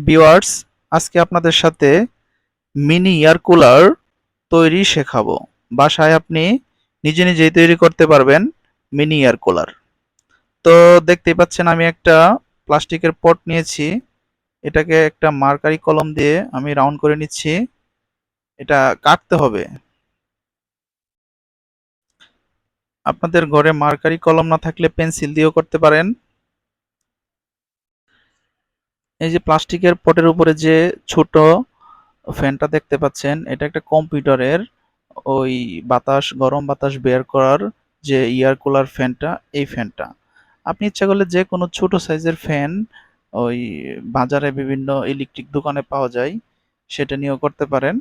Viewers, আজকে আপনাদের সাথে মিনি এয়ার কুলার তৈরি শেখাবো। বাসায় আপনি নিজে নিজেই তৈরি করতে পারবেন মিনি এয়ার কুলার। তো দেখতেই পাচ্ছেন আমি একটা প্লাস্টিকের পট নিয়েছি। এটাকে একটা মার্কারি কলম দিয়ে আমি রাউন্ড করে নিচ্ছি। এটা কাটতে হবে। আপনাদের ঘরে মার্কারি কলম না থাকলে পেন্সিল দিয়েও করতে পারেন। এই যে প্লাস্টিকের পটের উপরে যে ছোট ফ্যানটা দেখতে পাচ্ছেন, এটা একটা কম্পিউটারের ওই গরম বাতাস বের করার যে এয়ার কুলার ফ্যানটা, এই ফ্যানটা আপনি ইচ্ছা করলে যে কোনো ছোট সাইজের ফ্যান ওই বাজারে বিভিন্ন ইলেকট্রিক দোকানে পাওয়া যায়, সেটা নিয়েও করতে পারেন।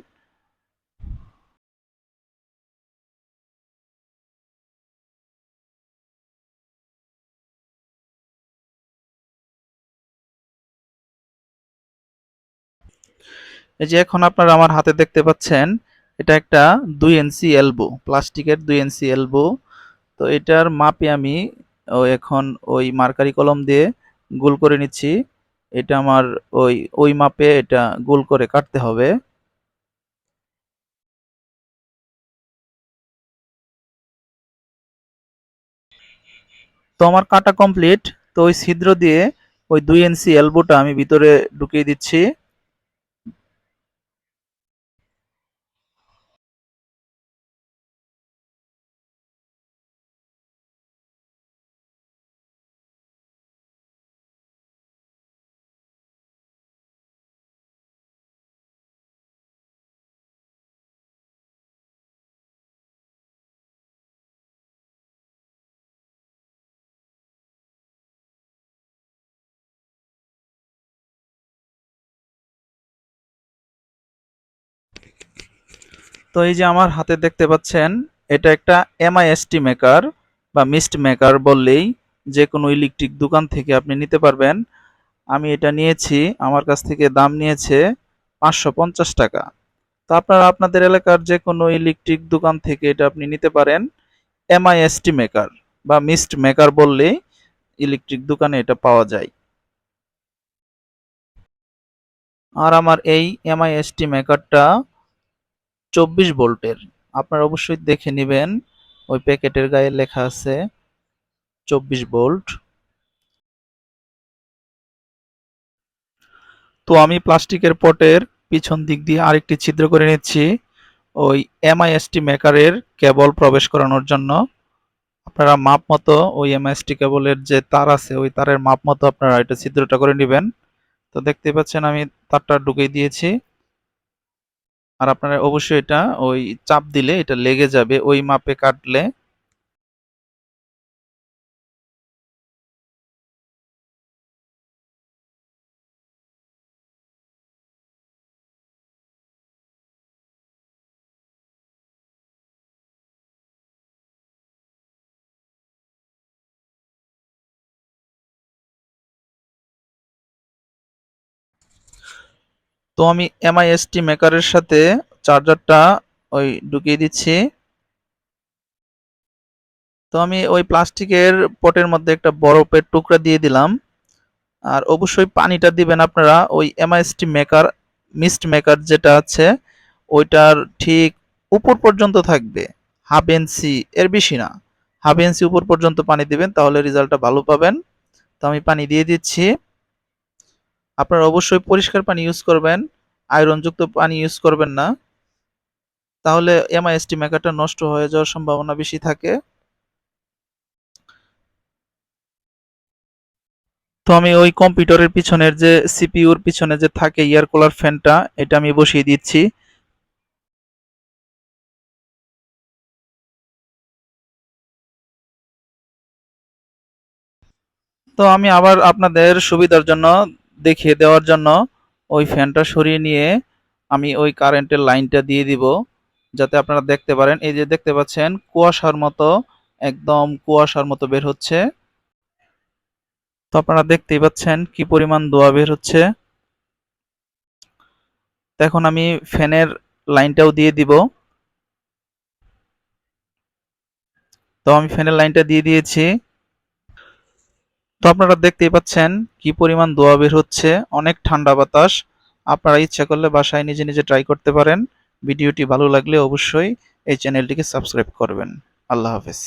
এই যে এখন আপনারা আমার হাতে দেখতে পাচ্ছেন, এটা একটা 2 ইঞ্চি এলবো, প্লাস্টিকের 2 ইঞ্চি এলবো। তো এটার মাপে আমি এখন ওই মার্কারি কলম দিয়ে গোল করে নিচ্ছি। এটা আমার ওই ওই মাপে এটা গোল করে কাটতে হবে। তো আমার কাটা কমপ্লিট। তো ওই ছিদ্র দিয়ে ওই 2 ইঞ্চি এলবোটা আমি ভিতরে ঢুকিয়ে দিচ্ছি। তো এই যে আমার হাতে দেখতে পাচ্ছেন, এটা একটা এমআইএসটি মেকার বা মিস্ট মেকার বললেই যে কোনো ইলেকট্রিক দোকান থেকে আপনি নিতে পারবেন। আমি এটা নিয়েছি, আমার কাছ থেকে দাম নিয়েছে 550 টাকা। তো আপনারা আপনাদের এলাকার যে কোনো ইলেকট্রিক দোকান থেকে এটা আপনি নিতে পারেন। এমআইএসটি মেকার বা মিস্ট মেকার বললেই ইলেকট্রিক দোকানে এটা পাওয়া যায়। আর আমার এই এমআইএসটি মেকারটা 24 ভোল্টের। আপনারা অবশ্যই দেখে নেবেন, ওই প্যাকেটের গায়ে লেখা আছে 24 ভোল্ট। তো আমি প্লাস্টিকের পটের পিছন দিক দিয়ে আরেকটি ছিদ্র করে নিচ্ছি ওই এমআইএসটি মেকারের কেবল প্রবেশ করানোর জন্য। আপনারা মাপ মতো ওই এমআইএসটি কেবলের যে তার আছে, ওই তারের মাপ মতো আপনারা এটা ছিদ্রটা করে নেবেন। তো দেখতে পাচ্ছেন আমি তারটা ঢুকিয়ে দিয়েছি। আর আপনারা অবশ্যই এটা ওই চাপ দিলে এটা লেগে যাবে ওই মাপে কাটলে। তো আমি এমআইএসটি মেকারের সাথে চার্জারটা ওই ঢুকিয়ে দিচ্ছি। তো আমি ওই প্লাস্টিকের পটের মধ্যে একটা বরফের টুকরা দিয়ে দিলাম। আর অবশ্যই পানিটা দিবেন আপনারা ওই এমআইএসটি মেকার মিস্ট মেকার যেটা আছে ওইটার ঠিক উপর পর্যন্ত থাকবে, হাফ ইঞ্চি এর বেশি না। হাফ ইঞ্চি উপর পর্যন্ত পানি দিবেন, তাহলে রেজাল্টটা ভালো পাবেন। তো আমি পানি দিয়ে দিচ্ছি। আপনারা অবশ্যই পরিষ্কার পানি ইউজ করবেন, আয়রনযুক্ত পানি ইউজ করবেন না, তাহলে এমআইএসটি মেকারটা নষ্ট হয়ে যাওয়ার সম্ভাবনা বেশি থাকে। তো আমি ওই কম্পিউটারের পিছনের যে সিপিইউর পিছনে যে থাকে এয়ার কুলার ফ্যানটা, এটা আমি বসিয়ে দিচ্ছি। তো আমি আবার আপনাদের সুবিধার জন্য দেখিয়ে দেওয়ার জন্য ওই ফ্যানটা সরিয়ে নিয়ে আমি ওই কারেন্টের লাইনটা দিয়ে দিব, যাতে আপনারা দেখতে পারেন। এই যে দেখতে পাচ্ছেন কুয়াশার মতো, একদম কুয়াশার মতো বের হচ্ছে। তো আপনারা দেখতেই পাচ্ছেন কি পরিমাণ ধোঁয়া বের হচ্ছে। তো এখন আমি ফ্যানের লাইনটাও দিয়ে দিব। তো আমি ফ্যানের লাইনটা দিয়ে দিয়েছি। তো আপনারা দেখতেই পাচ্ছেন কি পরিমাণ ধোঁয়া বের হচ্ছে, অনেক ঠান্ডা বাতাস। আপনারা ইচ্ছা করলে বাসায় নিজে নিজে ট্রাই করতে পারেন। ভিডিওটি ভালো লাগলে অবশ্যই এই চ্যানেলটিকে সাবস্ক্রাইব করবেন। আল্লাহ হাফেজ।